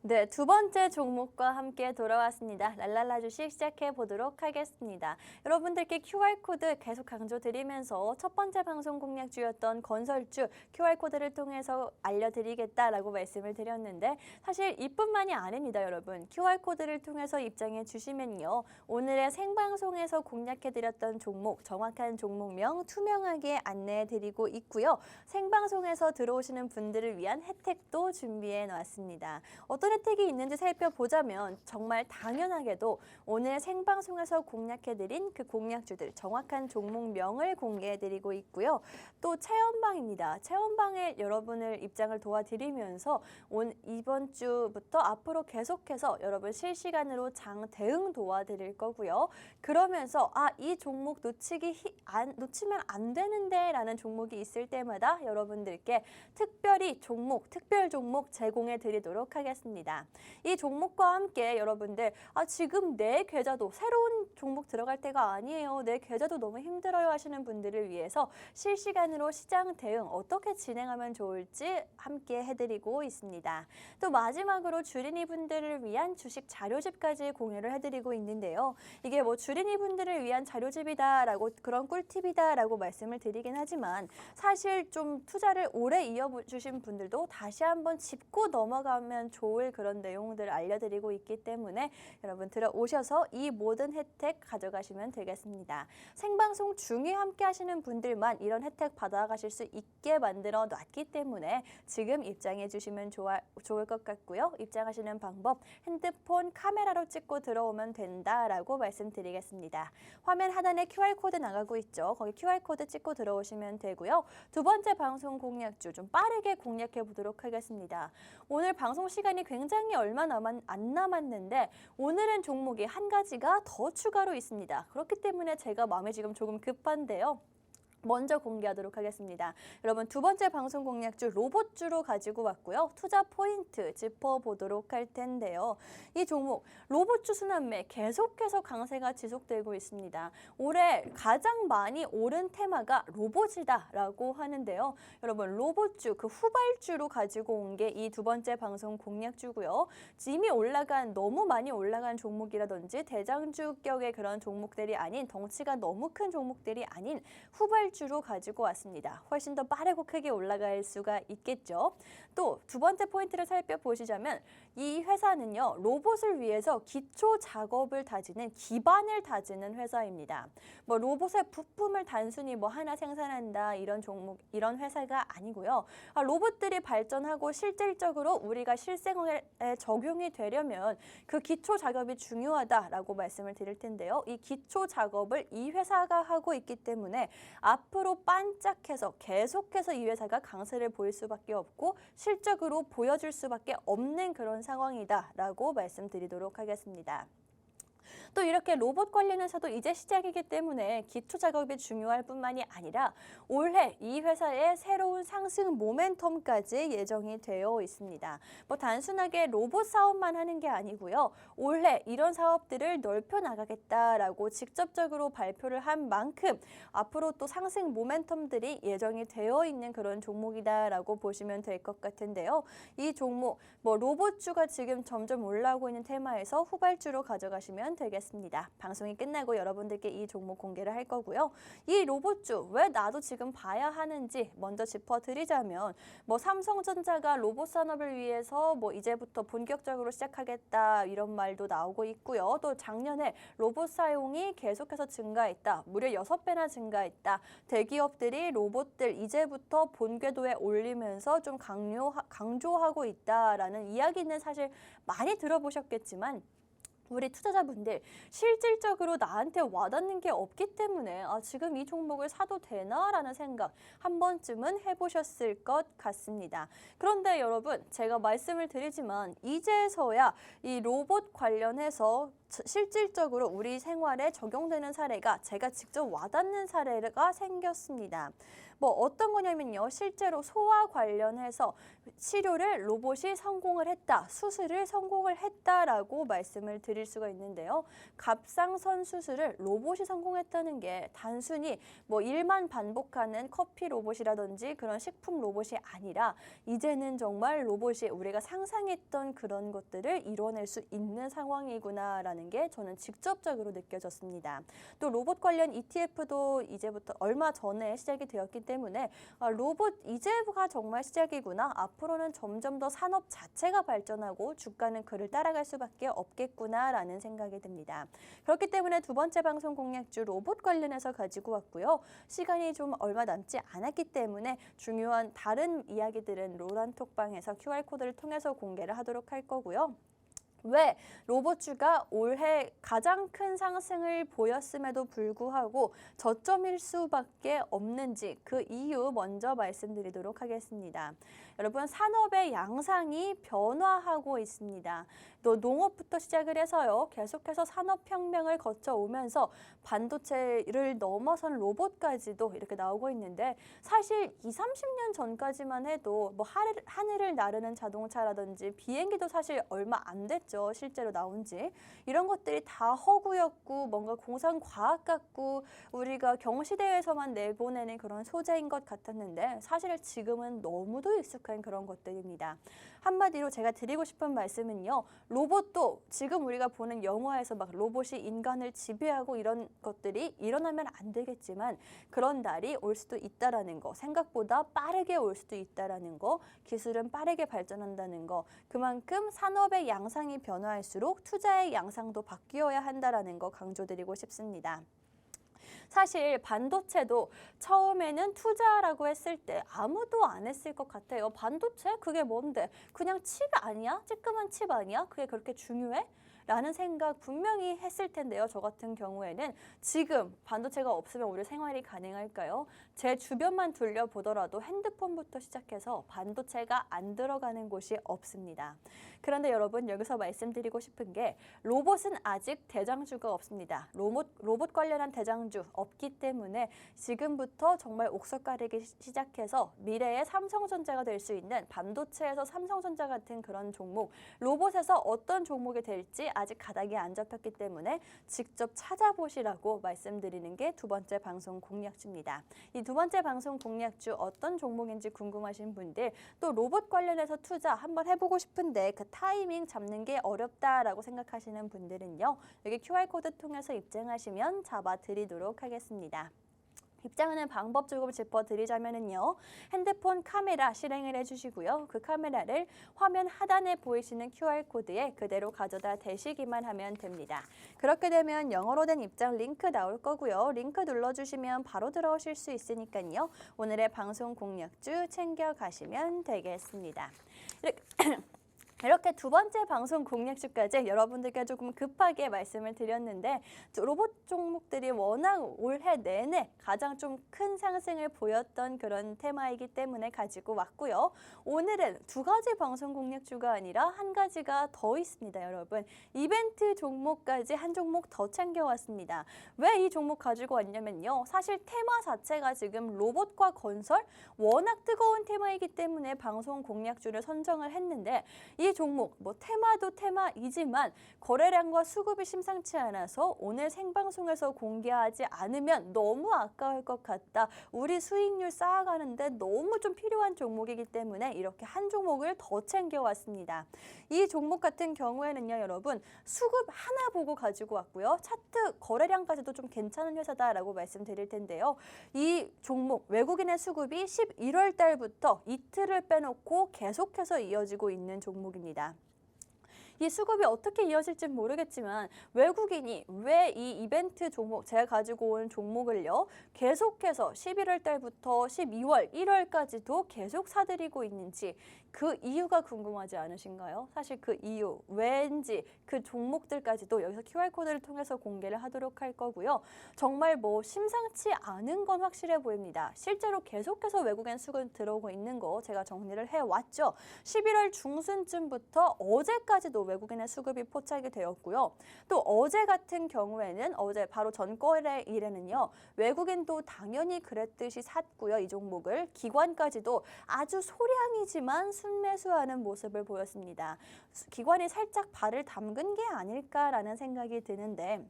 네, 두 번째 종목과 함께 돌아왔습니다. 랄랄라 주식 시작해 보도록 하겠습니다. 여러분들께 QR코드 계속 강조드리면서 첫 번째 방송 공략주였던 건설주 QR코드를 통해서 알려드리겠다라고 말씀을 드렸는데 사실 이뿐만이 아닙니다, 여러분. QR코드를 통해서 입장해 주시면요. 오늘의 생방송에서 공략해드렸던 종목, 정확한 종목명 투명하게 안내해드리고 있고요. 생방송에서 들어오시는 분들을 위한 혜택도 준비해 놨습니다. 어떤 혜택이 있는지 살펴보자면 정말 당연하게도 오늘 생방송에서 공략해드린 그 공략주들 정확한 종목명을 공개해드리고 있고요. 또 체험방입니다. 체험방에 여러분을 입장을 도와드리면서 이번 주부터 앞으로 계속해서 여러분 실시간으로 장 대응 도와드릴 거고요. 그러면서 이 종목 놓치면 안 되는데 라는 종목이 있을 때마다 여러분들께 특별 종목 제공해 드리도록 하겠습니다. 있습니다. 이 종목과 함께 여러분들 지금 내 계좌도 새로운 종목 들어갈 때가 아니에요. 내 계좌도 너무 힘들어요 하시는 분들을 위해서 실시간으로 시장 대응 어떻게 진행하면 좋을지 함께 해드리고 있습니다. 또 마지막으로 주린이 분들을 위한 주식 자료집까지 공유를 해드리고 있는데요. 이게 뭐 주린이 분들을 위한 자료집이다라고 그런 꿀팁이다라고 말씀을 드리긴 하지만 사실 좀 투자를 오래 이어주신 분들도 다시 한번 짚고 넘어가면 좋을 그런 내용들을 알려드리고 있기 때문에 여러분 들어오셔서 이 모든 혜택 가져가시면 되겠습니다. 생방송 중에 함께 하시는 분들만 이런 혜택 받아가실 수 있게 만들어 놨기 때문에 지금 입장해 주시면 좋을 것 같고요. 입장하시는 방법 핸드폰 카메라로 찍고 들어오면 된다라고 말씀드리겠습니다. 화면 하단에 QR코드 나가고 있죠. 거기 QR코드 찍고 들어오시면 되고요. 두 번째 방송 공략주 좀 빠르게 공략해 보도록 하겠습니다. 오늘 방송 시간이 굉장히 얼마 안 남았는데 오늘은 종목이 한 가지가 더 추가로 있습니다. 그렇기 때문에 제가 마음이 지금 조금 급한데요. 먼저 공개하도록 하겠습니다. 여러분 두 번째 방송 공략주 로봇주로 가지고 왔고요. 투자 포인트 짚어보도록 할 텐데요. 이 종목 로봇주 순환매 계속해서 강세가 지속되고 있습니다. 올해 가장 많이 오른 테마가 로봇이다라고 하는데요. 여러분 로봇주 그 후발주로 가지고 온 게 이 두 번째 방송 공략주고요. 이미 너무 많이 올라간 종목이라든지 대장주격의 그런 종목들이 아닌 덩치가 너무 큰 종목들이 아닌 후발주로 가지고 왔습니다. 훨씬 더 빠르고 크게 올라갈 수가 있겠죠. 또 두 번째 포인트를 살펴보시자면 이 회사는요. 로봇을 위해서 기초 작업을 다지는 기반을 다지는 회사입니다. 뭐 로봇의 부품을 단순히 뭐 하나 생산한다 이런 회사가 아니고요. 로봇들이 발전하고 실질적으로 우리가 실생활에 적용이 되려면 그 기초 작업이 중요하다라고 말씀을 드릴 텐데요. 이 기초 작업을 이 회사가 하고 있기 때문에 앞으로 반짝해서 계속해서 이 회사가 강세를 보일 수밖에 없고 실적으로 보여줄 수밖에 없는 그런 상황이다라고 말씀드리도록 하겠습니다. 또 이렇게 로봇 관련해서도 이제 시작이기 때문에 기초 작업이 중요할 뿐만이 아니라 올해 이 회사의 새로운 상승 모멘텀까지 예정이 되어 있습니다. 뭐 단순하게 로봇 사업만 하는 게 아니고요. 올해 이런 사업들을 넓혀 나가겠다라고 직접적으로 발표를 한 만큼 앞으로 또 상승 모멘텀들이 예정이 되어 있는 그런 종목이다라고 보시면 될 것 같은데요. 이 종목 뭐 로봇주가 지금 점점 올라오고 있는 테마에서 후발주로 가져가시면 되겠습니다. 방송이 끝나고 여러분들께 이 종목 공개를 할 거고요. 이 로봇주 왜 나도 지금 봐야 하는지 먼저 짚어드리자면 뭐 삼성전자가 로봇 산업을 위해서 뭐 이제부터 본격적으로 시작하겠다 이런 말도 나오고 있고요. 또 작년에 로봇 사용이 계속해서 증가했다. 무려 6배나 증가했다. 대기업들이 로봇들 이제부터 본궤도에 올리면서 좀 강조하고 있다라는 이야기는 사실 많이 들어보셨겠지만 우리 투자자분들 실질적으로 나한테 와닿는 게 없기 때문에 지금 이 종목을 사도 되나라는 생각 한 번쯤은 해보셨을 것 같습니다. 그런데 여러분 제가 말씀을 드리지만 이제서야 이 로봇 관련해서 실질적으로 우리 생활에 적용되는 사례가 제가 직접 와닿는 사례가 생겼습니다. 뭐 어떤 거냐면요. 실제로 소아 관련해서 치료를 로봇이 성공을 했다. 수술을 성공을 했다라고 말씀을 드릴 수가 있는데요. 갑상선 수술을 로봇이 성공했다는 게 단순히 뭐 일만 반복하는 커피 로봇이라든지 그런 식품 로봇이 아니라 이제는 정말 로봇이 우리가 상상했던 그런 것들을 이뤄낼 수 있는 상황이구나라는 게 저는 직접적으로 느껴졌습니다. 또 로봇 관련 ETF도 이제부터 얼마 전에 시작이 되었기 때문에 로봇 이제가 정말 시작이구나. 앞으로는 점점 더 산업 자체가 발전하고 주가는 그를 따라갈 수밖에 없겠구나라는 생각이 듭니다. 그렇기 때문에 두 번째 방송 공략주 로봇 관련해서 가지고 왔고요. 시간이 좀 얼마 남지 않았기 때문에 중요한 다른 이야기들은 로란톡방에서 QR코드를 통해서 공개를 하도록 할 거고요. 왜 로봇주가 올해 가장 큰 상승을 보였음에도 불구하고 저점일 수밖에 없는지 그 이유 먼저 말씀드리도록 하겠습니다. 여러분 산업의 양상이 변화하고 있습니다. 또 농업부터 시작을 해서요. 계속해서 산업혁명을 거쳐오면서 반도체를 넘어선 로봇까지도 이렇게 나오고 있는데 사실 20, 30년 전까지만 해도 뭐 하늘을 나르는 자동차라든지 비행기도 사실 얼마 안 됐죠. 실제로 나온 지. 이런 것들이 다 허구였고 뭔가 공상과학 같고 우리가 경시대에서만 내보내는 그런 소재인 것 같았는데 사실 지금은 너무도 익숙한 그런 것들입니다. 한마디로 제가 드리고 싶은 말씀은요. 로봇도 지금 우리가 보는 영화에서 막 로봇이 인간을 지배하고 이런 것들이 일어나면 안 되겠지만 그런 날이 올 수도 있다라는 거, 생각보다 빠르게 올 수도 있다라는 거, 기술은 빠르게 발전한다는 거, 그만큼 산업의 양상이 변화할수록 투자의 양상도 바뀌어야 한다라는 거 강조드리고 싶습니다. 사실 반도체도 처음에는 투자라고 했을 때 아무도 안 했을 것 같아요. 반도체? 그게 뭔데? 그냥 칩 아니야? 쬐끄만 칩 아니야? 그게 그렇게 중요해? 라는 생각 분명히 했을 텐데요. 저 같은 경우에는 지금 반도체가 없으면 우리 생활이 가능할까요? 제 주변만 둘러보더라도 핸드폰부터 시작해서 반도체가 안 들어가는 곳이 없습니다. 그런데 여러분 여기서 말씀드리고 싶은 게 로봇은 아직 대장주가 없습니다. 로봇 관련한 대장주 없기 때문에 지금부터 정말 옥석 가리기 시작해서 미래의 삼성전자가 될 수 있는 반도체에서 삼성전자 같은 그런 종목, 로봇에서 어떤 종목이 될지 아직 가닥이 안 잡혔기 때문에 직접 찾아보시라고 말씀드리는 게 두 번째 방송 공략주입니다. 이 두 번째 방송 공략주 어떤 종목인지 궁금하신 분들 또 로봇 관련해서 투자 한번 해보고 싶은데 그 타이밍 잡는 게 어렵다라고 생각하시는 분들은요. 여기 QR코드 통해서 입장하시면 잡아드리도록 하겠습니다. 입장하는 방법 조금 짚어드리자면요. 핸드폰 카메라 실행을 해주시고요. 그 카메라를 화면 하단에 보이시는 QR코드에 그대로 가져다 대시기만 하면 됩니다. 그렇게 되면 영어로 된 입장 링크 나올 거고요. 링크 눌러주시면 바로 들어오실 수 있으니까요. 오늘의 방송 공략주 챙겨가시면 되겠습니다. 이렇게 두 번째 방송 공략주까지 여러분들께 조금 급하게 말씀을 드렸는데 로봇 종목들이 워낙 올해 내내 가장 좀 큰 상승을 보였던 그런 테마이기 때문에 가지고 왔고요. 오늘은 두 가지 방송 공략주가 아니라 한 가지가 더 있습니다, 여러분. 이벤트 종목까지 한 종목 더 챙겨왔습니다. 왜 이 종목 가지고 왔냐면요. 사실 테마 자체가 지금 로봇과 건설 워낙 뜨거운 테마이기 때문에 방송 공략주를 선정을 했는데 이 종목, 뭐 테마도 테마이지만 거래량과 수급이 심상치 않아서 오늘 생방송에서 공개하지 않으면 너무 아까울 것 같다. 우리 수익률 쌓아가는데 너무 좀 필요한 종목이기 때문에 이렇게 한 종목을 더 챙겨왔습니다. 이 종목 같은 경우에는요, 여러분 수급 하나 보고 가지고 왔고요. 차트 거래량까지도 좀 괜찮은 회사다라고 말씀드릴 텐데요. 이 종목 외국인의 수급이 11월 달부터 이틀을 빼놓고 계속해서 이어지고 있는 종목입니다. 이 수급이 어떻게 이어질지 모르겠지만 외국인이 왜 이 이벤트 종목, 제가 가지고 온 종목을요. 계속해서 11월 달부터 12월, 1월까지도 계속 사들이고 있는지 그 이유가 궁금하지 않으신가요? 사실 그 이유, 왠지 그 종목들까지도 여기서 QR코드를 통해서 공개를 하도록 할 거고요. 정말 뭐 심상치 않은 건 확실해 보입니다. 실제로 계속해서 외국인 수급 들어오고 있는 거 제가 정리를 해왔죠. 11월 중순쯤부터 어제까지도 외국인의 수급이 포착이 되었고요. 또 어제 같은 경우에는 어제 바로 전거래일에는요. 외국인도 당연히 그랬듯이 샀고요. 이 종목을 기관까지도 아주 소량이지만 순매수하는 모습을 보였습니다. 기관이 살짝 발을 담근 게 아닐까라는 생각이 드는데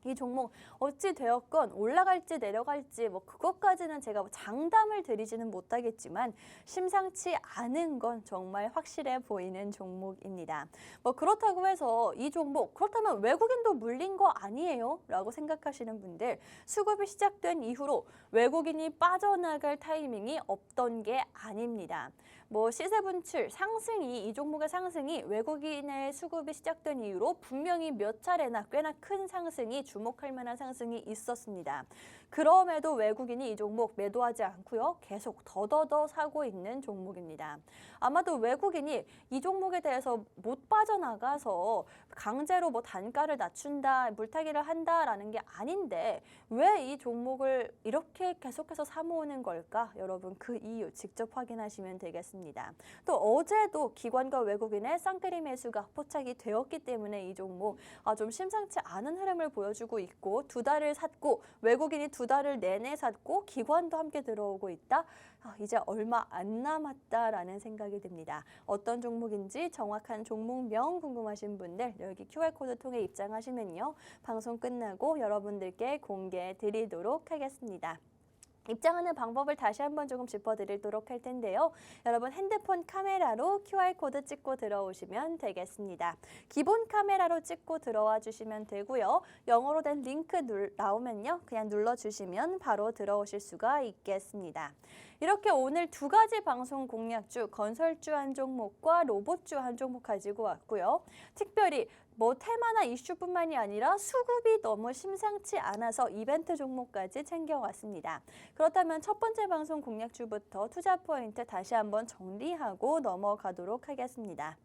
이 종목 어찌 되었건 올라갈지 내려갈지 뭐 그것까지는 제가 장담을 드리지는 못하겠지만 심상치 않은 건 정말 확실해 보이는 종목입니다. 뭐 그렇다고 해서 이 종목 그렇다면 외국인도 물린 거 아니에요? 라고 생각하시는 분들 수급이 시작된 이후로 외국인이 빠져나갈 타이밍이 없던 게 아닙니다. 뭐 시세 분출 상승이 이 종목의 상승이 외국인의 수급이 시작된 이후로 분명히 몇 차례나 꽤나 큰 상승이 주목할 만한 상승이 있었습니다. 그럼에도 외국인이 이 종목 매도하지 않고요. 계속 더더더 사고 있는 종목입니다. 아마도 외국인이 이 종목에 대해서 못 빠져나가서 강제로 뭐 단가를 낮춘다, 물타기를 한다라는 게 아닌데 왜 이 종목을 이렇게 계속해서 사모으는 걸까? 여러분 그 이유 직접 확인하시면 되겠습니다. 있습니다. 또 어제도 기관과 외국인의 쌍끌이 매수가 포착이 되었기 때문에 이 종목 좀 심상치 않은 흐름을 보여주고 있고 두 달을 샀고 외국인이 두 달을 내내 샀고 기관도 함께 들어오고 있다. 이제 얼마 안 남았다라는 생각이 듭니다. 어떤 종목인지 정확한 종목명 궁금하신 분들 여기 QR코드 통해 입장하시면요. 방송 끝나고 여러분들께 공개해 드리도록 하겠습니다. 입장하는 방법을 다시 한번 조금 짚어드리도록 할 텐데요. 여러분 핸드폰 카메라로 QR코드 찍고 들어오시면 되겠습니다. 기본 카메라로 찍고 들어와 주시면 되고요. 영어로 된 링크 나오면요. 그냥 눌러주시면 바로 들어오실 수가 있겠습니다. 이렇게 오늘 두 가지 방송 공략주, 건설주 한 종목과 로봇주 한 종목 가지고 왔고요. 특별히 테마나 이슈뿐만이 아니라 수급이 너무 심상치 않아서 이벤트 종목까지 챙겨왔습니다. 그렇다면 첫 번째 방송 공략주부터 투자 포인트 다시 한번 정리하고 넘어가도록 하겠습니다.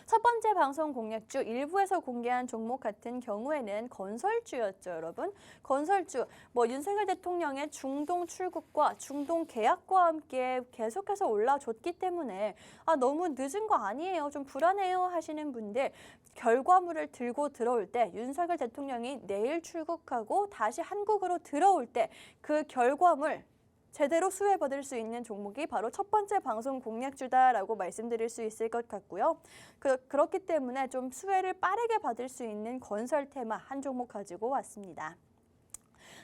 첫 번째 방송 공략주 일부에서 공개한 종목 같은 경우에는 건설주였죠, 여러분. 건설주, 윤석열 대통령의 중동 출국과 중동 계약과 함께 계속해서 올라줬기 때문에 너무 늦은 거 아니에요, 좀 불안해요 하시는 분들 결과물을 들고 들어올 때 윤석열 대통령이 내일 출국하고 다시 한국으로 들어올 때 그 결과물 제대로 수혜받을 수 있는 종목이 바로 첫 번째 방송 공략주다라고 말씀드릴 수 있을 것 같고요. 그렇기 때문에 좀 수혜를 빠르게 받을 수 있는 건설 테마 한 종목 가지고 왔습니다.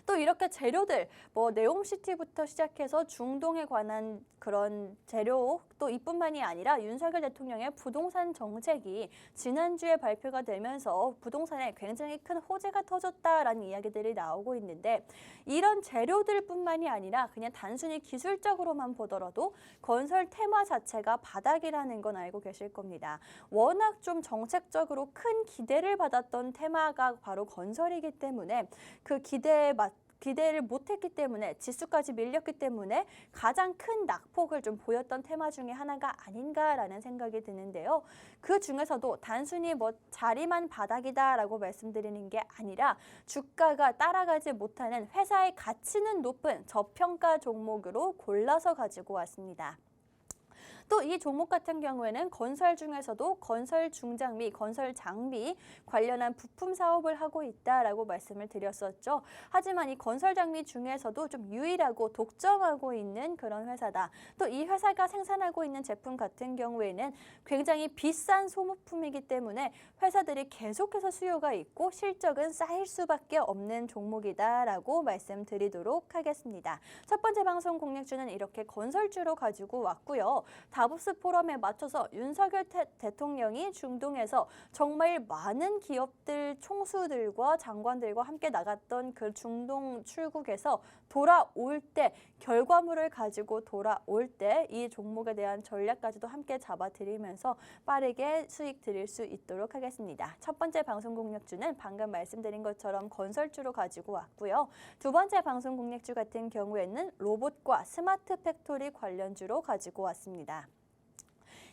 또 이렇게 재료들, 네옴시티부터 시작해서 중동에 관한 그런 재료 또 이뿐만이 아니라 윤석열 대통령의 부동산 정책이 지난주에 발표가 되면서 부동산에 굉장히 큰 호재가 터졌다라는 이야기들이 나오고 있는데 이런 재료들뿐만이 아니라 그냥 단순히 기술적으로만 보더라도 건설 테마 자체가 바닥이라는 건 알고 계실 겁니다. 워낙 좀 정책적으로 큰 기대를 받았던 테마가 바로 건설이기 때문에 그 기대를 못했기 때문에 지수까지 밀렸기 때문에 가장 큰 낙폭을 좀 보였던 테마 중에 하나가 아닌가라는 생각이 드는데요. 그 중에서도 단순히 자리만 바닥이다라고 말씀드리는 게 아니라 주가가 따라가지 못하는 회사의 가치는 높은 저평가 종목으로 골라서 가지고 왔습니다. 또 이 종목 같은 경우에는 건설 중에서도 건설 중장비, 건설 장비 관련한 부품 사업을 하고 있다라고 말씀을 드렸었죠. 하지만 이 건설 장비 중에서도 좀 유일하고 독점하고 있는 그런 회사다. 또 이 회사가 생산하고 있는 제품 같은 경우에는 굉장히 비싼 소모품이기 때문에 회사들이 계속해서 수요가 있고 실적은 쌓일 수밖에 없는 종목이다라고 말씀드리도록 하겠습니다. 첫 번째 방송 공략주는 이렇게 건설주로 가지고 왔고요. 다보스 포럼에 맞춰서 윤석열 대통령이 중동에서 정말 많은 기업들 총수들과 장관들과 함께 나갔던 그 중동 출국에서 돌아올 때 결과물을 가지고 돌아올 때 이 종목에 대한 전략까지도 함께 잡아드리면서 빠르게 수익 드릴 수 있도록 하겠습니다. 첫 번째 방송 공략주는 방금 말씀드린 것처럼 건설주로 가지고 왔고요. 두 번째 방송 공략주 같은 경우에는 로봇과 스마트 팩토리 관련주로 가지고 왔습니다.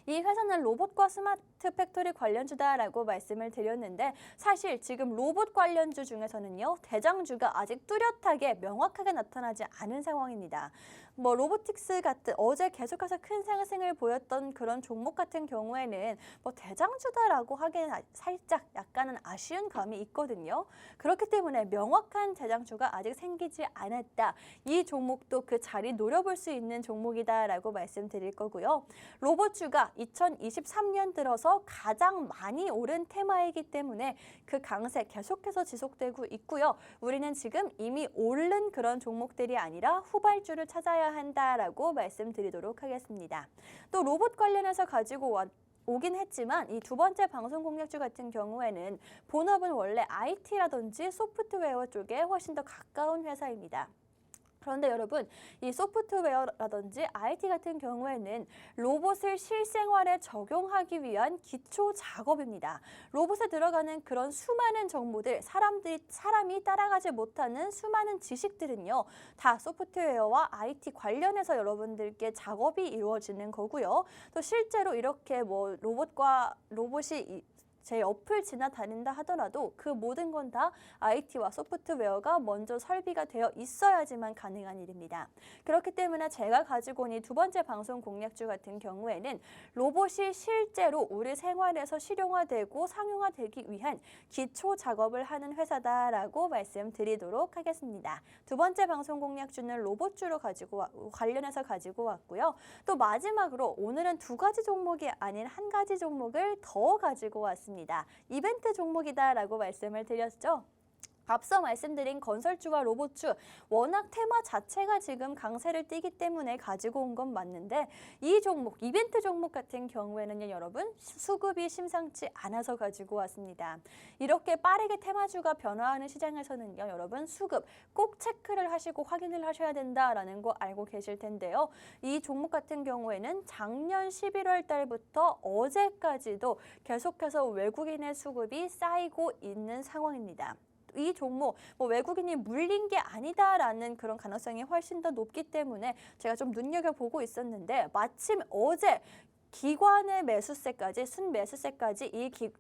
이 회사는 로봇과 스마트 팩토리 관련주다라고 말씀을 드렸는데 사실 지금 로봇 관련주 중에서는요. 대장주가 아직 뚜렷하게 명확하게 나타나지 않은 상황입니다. 로보틱스 같은 어제 계속해서 큰 상승을 보였던 그런 종목 같은 경우에는 대장주다라고 하기에는 살짝 약간은 아쉬운 감이 있거든요. 그렇기 때문에 명확한 대장주가 아직 생기지 않았다. 이 종목도 그 자리 노려볼 수 있는 종목이다라고 말씀드릴 거고요. 로봇주가 2023년 들어서 가장 많이 오른 테마이기 때문에 그 강세 계속해서 지속되고 있고요. 우리는 지금 이미 오른 그런 종목들이 아니라 후발주를 찾아야 한다라고 말씀드리도록 하겠습니다. 또 로봇 관련해서 가지고 오긴 했지만 이 두 번째 방송 공략주 같은 경우에는 본업은 원래 IT라든지 소프트웨어 쪽에 훨씬 더 가까운 회사입니다. 그런데 여러분, 이 소프트웨어라든지 IT 같은 경우에는 로봇을 실생활에 적용하기 위한 기초 작업입니다. 로봇에 들어가는 그런 수많은 정보들, 사람이 따라가지 못하는 수많은 지식들은요, 다 소프트웨어와 IT 관련해서 여러분들께 작업이 이루어지는 거고요. 또 실제로 이렇게 로봇이 제 옆을 지나다닌다 하더라도 그 모든 건 다 IT와 소프트웨어가 먼저 설비가 되어 있어야지만 가능한 일입니다. 그렇기 때문에 제가 가지고 온 이 두 번째 방송 공략주 같은 경우에는 로봇이 실제로 우리 생활에서 실용화되고 상용화되기 위한 기초 작업을 하는 회사다라고 말씀드리도록 하겠습니다. 두 번째 방송 공략주는 로봇주로 관련해서 가지고 왔고요. 또 마지막으로 오늘은 두 가지 종목이 아닌 한 가지 종목을 더 가지고 왔습니다. 이벤트 종목이다라고 말씀을 드렸죠. 앞서 말씀드린 건설주와 로봇주, 워낙 테마 자체가 지금 강세를 띠기 때문에 가지고 온 건 맞는데 이 종목, 이벤트 종목 같은 경우에는요, 여러분 수급이 심상치 않아서 가지고 왔습니다. 이렇게 빠르게 테마주가 변화하는 시장에서는요, 여러분 수급 꼭 체크를 하시고 확인을 하셔야 된다라는 거 알고 계실 텐데요. 이 종목 같은 경우에는 작년 11월 달부터 어제까지도 계속해서 외국인의 수급이 쌓이고 있는 상황입니다. 이 종목 외국인이 물린 게 아니다라는 그런 가능성이 훨씬 더 높기 때문에 제가 좀 눈여겨보고 있었는데 마침 어제 기관의 매수세까지, 순매수세까지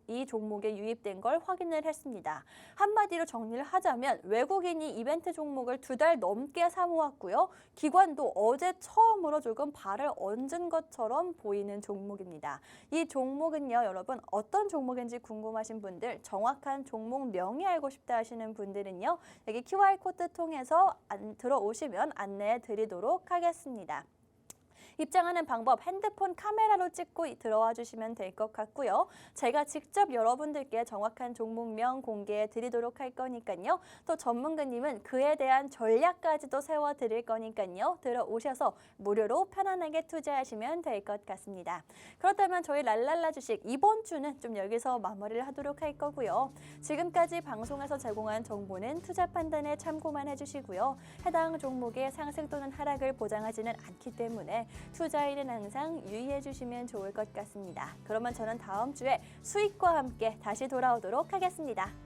이 종목에 유입된 걸 확인을 했습니다. 한마디로 정리를 하자면 외국인이 이벤트 종목을 2달 넘게 사모았고요. 기관도 어제 처음으로 조금 발을 얹은 것처럼 보이는 종목입니다. 이 종목은요, 여러분 어떤 종목인지 궁금하신 분들, 정확한 종목 명의 알고 싶다 하시는 분들은요, 여기 QR코드 통해서 들어오시면 안내해 드리도록 하겠습니다. 입장하는 방법 핸드폰 카메라로 찍고 들어와 주시면 될 것 같고요. 제가 직접 여러분들께 정확한 종목명 공개해 드리도록 할 거니까요. 또 전문가님은 그에 대한 전략까지도 세워 드릴 거니까요. 들어오셔서 무료로 편안하게 투자하시면 될 것 같습니다. 그렇다면 저희 랄랄라 주식 이번 주는 좀 여기서 마무리를 하도록 할 거고요. 지금까지 방송에서 제공한 정보는 투자 판단에 참고만 해주시고요. 해당 종목의 상승 또는 하락을 보장하지는 않기 때문에 투자에는 항상 유의해 주시면 좋을 것 같습니다. 그러면 저는 다음 주에 수익과 함께 다시 돌아오도록 하겠습니다.